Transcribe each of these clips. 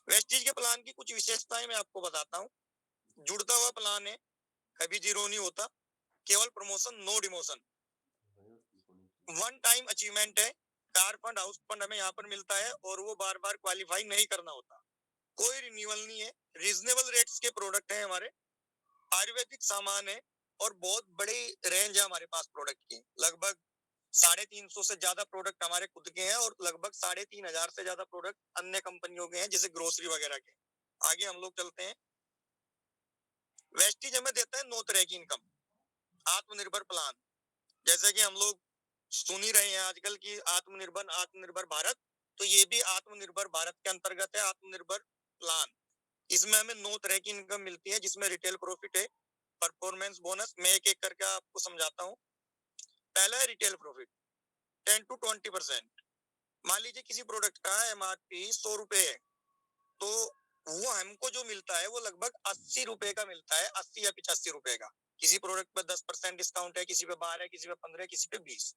Vestige के plan की कुछ विशेषताएं मैं आपको बताता हूँ। जुड़ता हुआ प्लान है, कभी जीरो नहीं होता, केवल promotion no demotion, one time achievement है, कार फंड हाउस फंड हमें यहाँ पर मिलता है और वो बार बार क्वालिफाई नहीं करना होता, कोई रिन्यूअल नहीं है, रीजनेबल रेट्स के प्रोडक्ट है हमारे, आयुर्वेदिक सामान है और बहुत बड़ी रेंज है हमारे पास प्रोडक्ट की। लगभग 350 से ज्यादा प्रोडक्ट हमारे खुद के हैं और लगभग 3500 से ज्यादा प्रोडक्ट अन्य कंपनियों के हैं, जैसे ग्रोसरी वगैरह के। आगे हम लोग चलते हैं। वेस्टीज हमें देता है 9 तरह की इनकम। आत्मनिर्भर प्लान, जैसे कि हम लोग सुन ही रहे हैं आजकल की आत्मनिर्भर आत्मनिर्भर भारत, तो ये भी आत्मनिर्भर भारत के अंतर्गत है आत्मनिर्भर प्लान। इसमें हमें 9 तरह की इनकम मिलती है, जिसमें रिटेल प्रॉफिट है, परफॉर्मेंस बोनस, मैं एक एक करके आपको समझाता हूँ। पहला है रिटेल प्रॉफिट, 10 to 20%। मान लीजिए किसी प्रोडक्ट का एमआरपी 100 रुपए है, तो वो हमको जो मिलता है वो लगभग 80 रुपए का मिलता है, 80 या 85 रुपए का। किसी प्रोडक्ट पे 10% डिस्काउंट है, किसी पे 12, किसी पे 15, किसी पे 20।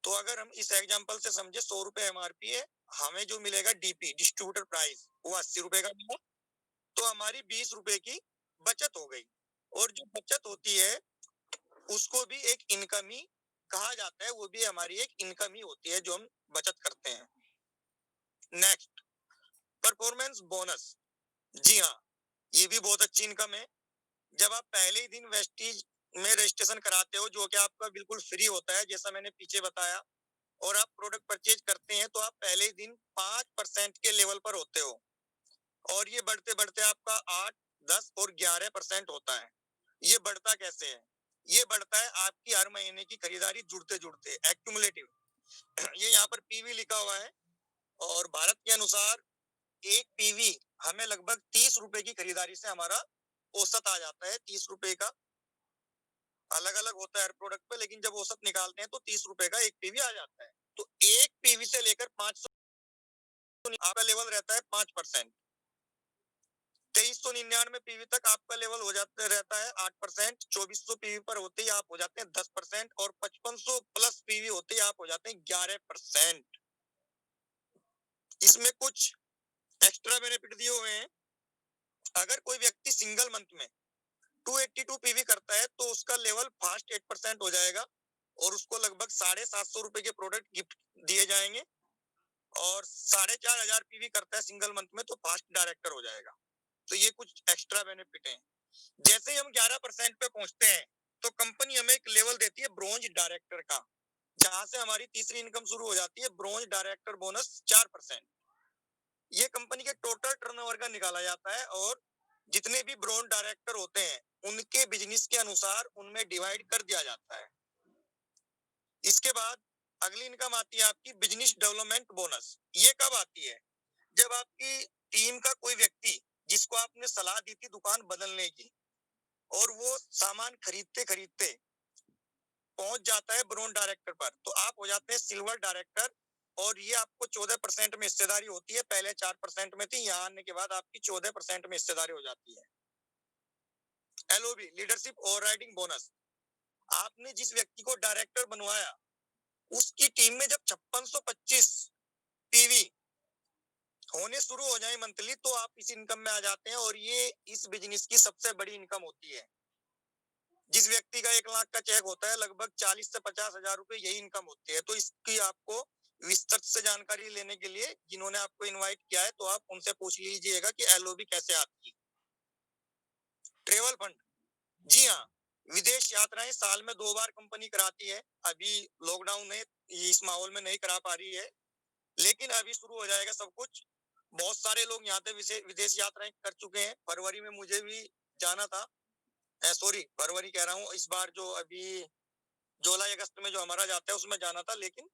तो अगर हम इस एग्जांपल से समझे 100 रुपए एमआरपी है, हमें जो मिलेगा डीपी डिस्ट्रीब्यूटर प्राइस वो 80 रुपए का मिला, तो हमारी 20 रुपए की बचत हो गई। और जो बचत होती है उसको भी एक इनकम ही कहा जाता है, वो भी हमारी एक इनकम ही होती है जो हम बचत करते हैं। Next, performance bonus. जी हाँ, ये भी बहुत अच्छी इनकम है। जब आप पहले ही दिन वेस्टीज में रजिस्ट्रेशन कराते हो, जो कि आपका बिल्कुल फ्री होता है जैसा मैंने पीछे बताया, और आप प्रोडक्ट परचेज करते हैं, तो आप पहले ही दिन 5% के लेवल पर होते हो और ये बढ़ते बढ़ते आपका 8, 10 और 11% होता है। ये बढ़ता कैसे है? ये बढ़ता है आपकी हर महीने की खरीदारी जुड़ते जुड़ते, एक्यूमुलेटिव। ये यहाँ पर पीवी लिखा हुआ है और भारत के अनुसार एक पीवी हमें लगभग 30 रुपए की खरीदारी से हमारा औसत आ जाता है। 30 रुपए का अलग अलग होता है हर प्रोडक्ट पे, लेकिन जब औसत निकालते हैं तो 30 रुपए का एक पीवी आ जाता है। तो एक पीवी से लेकर 500 आपका लेवल रहता है 5%। 2399 पीवी तक आपका लेवल हो जाता रहता है 8%। 2400 पीवी पर होते ही आप हो जाते हैं 10% और 5500 प्लस पीवी होते ही आप हो जाते हैं 11%। इसमें कुछ एक्स्ट्रा बेनिफिट दिए हुए हैं। अगर कोई व्यक्ति सिंगल मंथ में 282 पीवी करता है, तो उसका लेवल फास्ट 8% हो जाएगा और उसको लगभग 750 रुपए के प्रोडक्ट गिफ्ट दिए जाएंगे। और 4500 पीवी करता है सिंगल मंथ में, तो फास्ट डायरेक्टर हो जाएगा। तो ये कुछ एक्स्ट्रा बेनिफिट हैं। जैसे ही हम 11% पे पहुंचते हैं, तो कंपनी हमें एक लेवल देती है ब्रोंज डायरेक्टर का, जहां से हमारी तीसरी इनकम शुरू हो जाती है, ब्रोंज डायरेक्टर बोनस 4%। ये कंपनी के टोटल टर्नओवर का निकाला जाता है और जितने भी ब्रोंज डायरेक्टर होते हैं उनके बिजनेस के अनुसार उनमें डिवाइड कर दिया जाता है। इसके बाद अगली इनकम आती है आपकी बिजनेस डेवलपमेंट बोनस। ये कब आती है? जब आपकी टीम का कोई व्यक्ति, जिसको आपने सलाह दी थी दुकान बदलने की, और वो सामान खरीदते खरीदते पहुंच जाता है ब्रोंज डायरेक्टर पर, तो आप हो जाते हैं सिल्वर डायरेक्टर। और ये आपको 14% में हिस्सेदारी होती है, पहले 4% में थी, यहाँ आने के बाद आपकी 14% में हिस्सेदारी हो जाती है। LOB, leadership overriding bonus. आपने जिस व्यक्ति को डायरेक्टर बनवाया, उसकी टीम में जब 5625 पीवी होने शुरू हो जाए मंथली, तो आप इस इनकम में आ जाते हैं और ये इस बिजनेस की सबसे बड़ी इनकम होती है। जिस व्यक्ति का 1 लाख का चेक होता है, लगभग 40 से 50 हजार रुपए यही इनकम होती है। तो इसकी आपको विस्तृत से जानकारी लेने के लिए जिन्होंने आपको इनवाइट किया है, तो आप उनसे पूछ लीजिएगा कि एलओबी कैसे आती है। ट्रेवल फंड, जी हाँ, विदेश यात्राएं साल में 2 बार कंपनी कराती है। अभी लॉकडाउन है, इस माहौल में नहीं करा पा रही है, लेकिन अभी शुरू हो जाएगा सब कुछ। बहुत सारे लोग यहाँ पे विदेश यात्राएं कर चुके हैं। फरवरी में मुझे भी जाना था, सॉरी फरवरी कह रहा हूँ, इस बार जो अभी जुलाई अगस्त में जो हमारा जाता है उसमें जाना था, लेकिन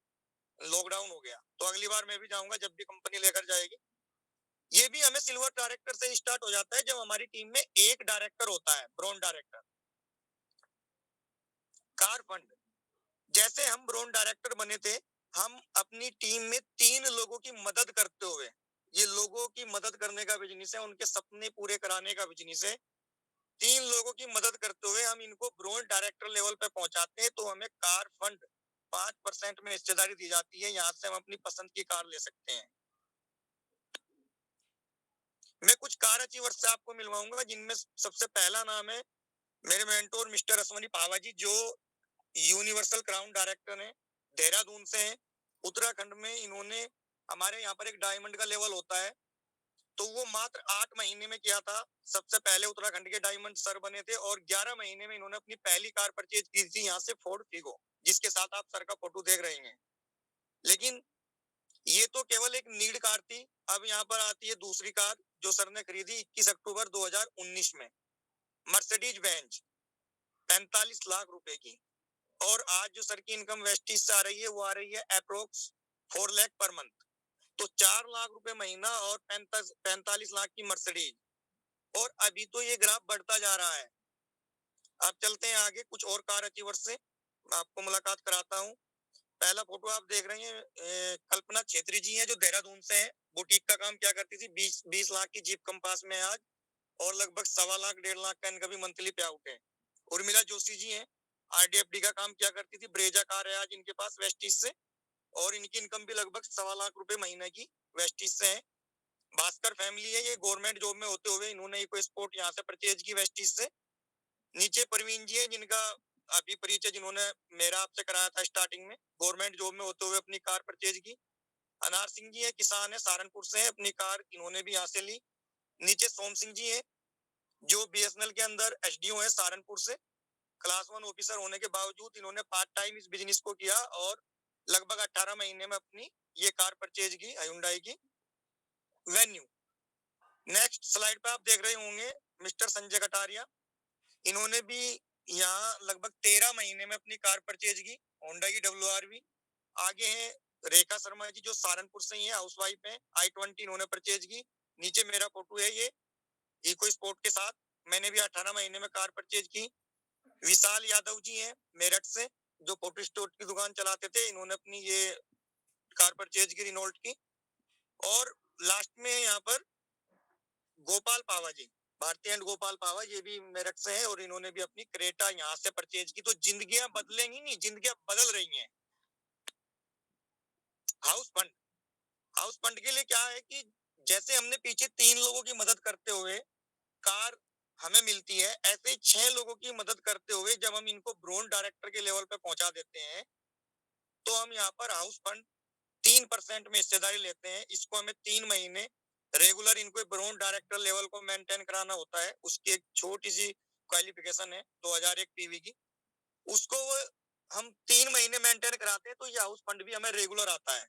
लॉकडाउन हो गया। तो अगली बार मैं भी जाऊंगा जब भी कंपनी लेकर जाएगी। ये भी हमें सिल्वर डायरेक्टर से स्टार्ट हो जाता है, जब हमारी टीम में एक डायरेक्टर होता है, ब्रोंज डायरेक्टर। कार फंड, जैसे हम ब्रोंज डायरेक्टर बने थे, हम अपनी टीम में 3 लोगों की मदद करते हुए, ये लोगों की मदद करने का बिजनेस है, उनके सपने पूरे कराने का बिजनेस है। 3 लोगों की मदद करते हुए हम इनको ब्रोंज डायरेक्टर लेवल पे पहुंचाते हैं, तो हमें कार फंड 5% में हिस्सेदारी दी जाती है। यहाँ से हम अपनी पसंद की कार ले सकते हैं। मैं कुछ कार अचीवर्स से आपको मिलवाऊंगा, जिनमें सबसे पहला नाम है मेरे मेंटोर मिस्टर अश्वनी पावा जी, जो यूनिवर्सल क्राउन डायरेक्टर हैं, देहरादून से हैं। उत्तराखंड में इन्होंने, हमारे यहाँ पर एक डायमंड का लेवल होता है, तो वो मात्र 8 महीने में किया था। सबसे पहले उत्तराखंड के डायमंड सर बने थे, और 11 महीने में इन्होंने अपनी पहली कार परचेज की थी यहाँ से, फोर्ड फिगो, जिसके साथ आप सर का फोटो देख रहे हैं। लेकिन ये तो केवल एक नीड कार थी। अब यहाँ पर आती है दूसरी कार जो सर ने खरीदी 21 अक्टूबर 2019 में, मर्सिडीज बेंज, 45 लाख रुपए की। और आज जो सर की इनकम वेस्टिज से आ रही है, वो आ रही है अप्रोक्स 4 लाख पर मंथ। तो 4 लाख रुपए महीना और 45 लाख की मर्सिडीज। और अभी तो ये ग्राफ बढ़ता जा रहा है। आप चलते हैं आगे कुछ और कार अचीवर्स से, मैं आपको मुलाकात कराता हूँ। पहला फोटो आप देख रहे हैं, कल्पना छेत्री जी हैं, जो देहरादून से हैं। बुटीक का काम क्या करती थी, 20 लाख की जीप कंपास में आज, और लगभग 1.25 लाख 1.5 लाख का इनका भी मंथली पे आउट है। उर्मिला जोशी जी हैं, आरडीएफडी का काम क्या करती थी, ब्रेजा कार है आज इनके पास वेस्टिज से, और इनकी इनकम भी लगभग 1.25 लाख रुपए महीने की वेस्टिज से है। भास्कर फैमिली है, ये गवर्नमेंट जॉब में होते हुए इन्होंने इको स्पोर्ट यहाँ से परचेज की वेस्टिज से। नीचे परवीन जी है, जिनका अभी परिचय जिन्होंने मेरा आपसे कराया था स्टार्टिंग में, गवर्नमेंट जॉब में होते हुए अपनी कार परचेज की। अनार सिंह जी है, किसान है, सहारनपुर से है, अपनी कार इन्होंने भी यहाँ से ली। नीचे सोम सिंह जी है, जो बीएसएनएल के अंदर एसडीओ है सहारनपुर से। क्लास 1 ऑफिसर होने के बावजूद इन्होंने पार्ट टाइम इस बिजनेस को किया, और लगभग 18 महीने में अपनी ये कार परचेज की, Hyundai की वेन्यू। नेक्स्ट स्लाइड पे आप देख रहे होंगे मिस्टर संजय कटारिया, इन्होंने भी यहाँ लगभग 13 महीने में अपनी कार परचेज की, होंडा की WRV। आगे है रेखा शर्मा जी, जो सहारनपुर से ही है, हाउस वाइफ है, i20 इन्होंने परचेज की। नीचे मेरा फोटो है, ये इको स्पोर्ट के साथ, मैंने भी 18 महीने में कार परचेज की। विशाल यादव जी हैं मेरठ से, जो फोटो स्टोर की दुकान चलाते थे, इन्होंने अपनी ये कार परचेज की रिनोल्ट की। और लास्ट में यहाँ पर गोपाल पावा जी, भारती एंड गोपाल पावा, ये भी मेरठ से है, और इन्होंने भी अपनी क्रेटा यहाँ से परचेज की। तो जिंदगियां बदलेंगी नहीं, जिंदगियां बदल रही हैं। हाउस फंड, हाउस फंड के लिए क्या है कि जैसे हमने पीछे 3 लोगों की मदद करते हुए कार हमें मिलती है, ऐसे ही 6 लोगों की मदद करते हुए जब हम इनको ब्रोन डायरेक्टर के लेवल पे पहुंचा देते हैं, तो हम यहाँ पर हाउस फंड 3% में हिस्सेदारी लेते हैं। इसको हमें 3 महीने रेगुलर इनको ब्रोन डायरेक्टर लेवल को मेंटेन कराना होता है। उसकी एक छोटी सी क्वालिफिकेशन है 2001 पीवी की, उसको हम 3 महीने मेंटेन कराते हैं, तो ये हाउस फंड भी हमें रेगुलर आता है।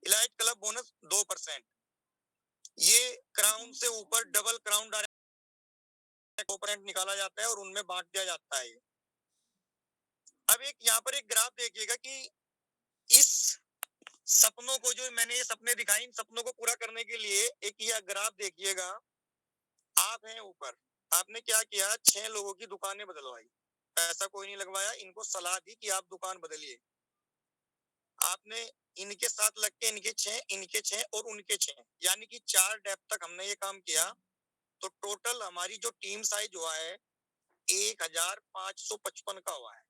इलाइट क्लब बोनस 2%, ये क्राउन से ऊपर डबल क्राउन डायरेक्ट कंपोनेंट निकाला जाता है और उनमें बांट दिया जाता है। अब एक यहाँ पर एक ग्राफ देखिएगा कि इस सपनों को, जो मैंने ये सपने दिखाई, इन सपनों को पूरा करने के लिए एक यह ग्राफ देखिएगा। आप हैं ऊपर, आपने क्या किया, 6 लोगों की दुकानें बदलवाई, पैसा कोई नहीं लगवाया, इनको सलाह दी कि आप दुकान बदलिए। आपने इनके साथ लग के इनके 6 और उनके 6, यानी कि 4 डेप्थ तक हमने ये काम किया। तो टोटल हमारी जो टीम साइज हुआ है 1555 का हुआ है।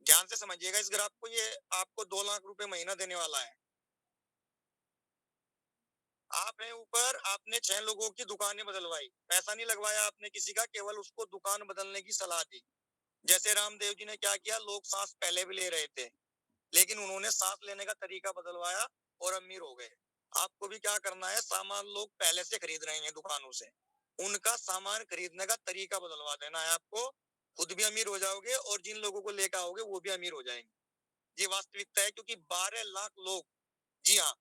ध्यान से समझिएगा इस ग्राफ को, ये आपको 2 लाख रुपए महीना देने वाला है। आप हैं ऊपर, आपने 6 लोगों की दुकानें बदलवाई, पैसा नहीं लगवाया आपने किसी का, केवल उसको दुकान बदलने की सलाह दी। जैसे रामदेव जी ने क्या किया, लोग सांस पहले भी ले रहे थे, लेकिन उन्होंने सांस लेने का तरीका बदलवाया और अमीर हो गए। आपको भी क्या करना है, सामान लोग पहले से खरीद रहे हैं दुकानों से, उनका सामान खरीदने का तरीका बदलवा देना है आपको। खुद भी अमीर हो जाओगे, और जिन लोगों को लेकर आओगे वो भी अमीर हो जाएंगे। ये वास्तविकता है, क्योंकि 12 लाख लोग, जी हाँ,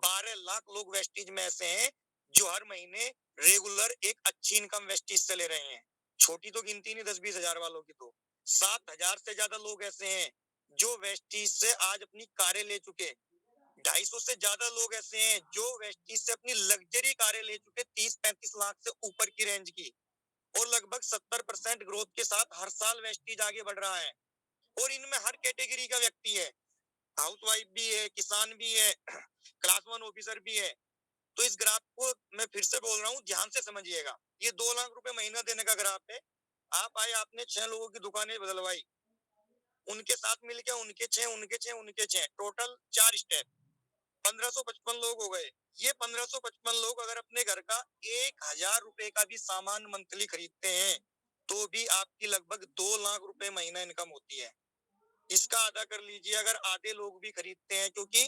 12 लाख लोग वेस्टिज में ऐसे हैं जो हर महीने रेगुलर एक अच्छी इनकम वेस्टिज से ले रहे हैं। छोटी तो गिनती नहीं 10-20 हजार वालों की, तो 7,000 से ज्यादा लोग ऐसे हैं जो वेस्टिज से आज अपनी कारें ले चुके। 250 से ज्यादा लोग ऐसे हैं जो वेस्टिज से अपनी लग्जरी कारें ले चुके, 30-35 लाख से ऊपर की रेंज की। और लगभग 70% ग्रोथ के साथ हर साल वेस्टिज आगे बढ़ रहा है। और इनमें हर कैटेगरी का व्यक्ति है, हाउस वाइफ भी है, किसान भी है, क्लास 1 ऑफिसर भी है। तो इस ग्राफ को मैं फिर से बोल रहा हूँ, ध्यान से समझिएगा। ये 2 लाख रुपए महीना देने का ग्राफ है। आप आए, आपने 6 लोगों की दुकानें बदलवाई, उनके साथ मिलकर उनके 6, उनके 6, उनके 6, टोटल 4 स्टेप। 1555 लोग हो गए। ये 1555 लोग अगर अपने घर का 1000 रुपए का भी सामान मंथली खरीदते हैं तो भी आपकी लगभग 2 लाख रुपए महीना इनकम होती है। इसका आधा कर लीजिए, अगर आधे लोग भी खरीदते हैं, क्योंकि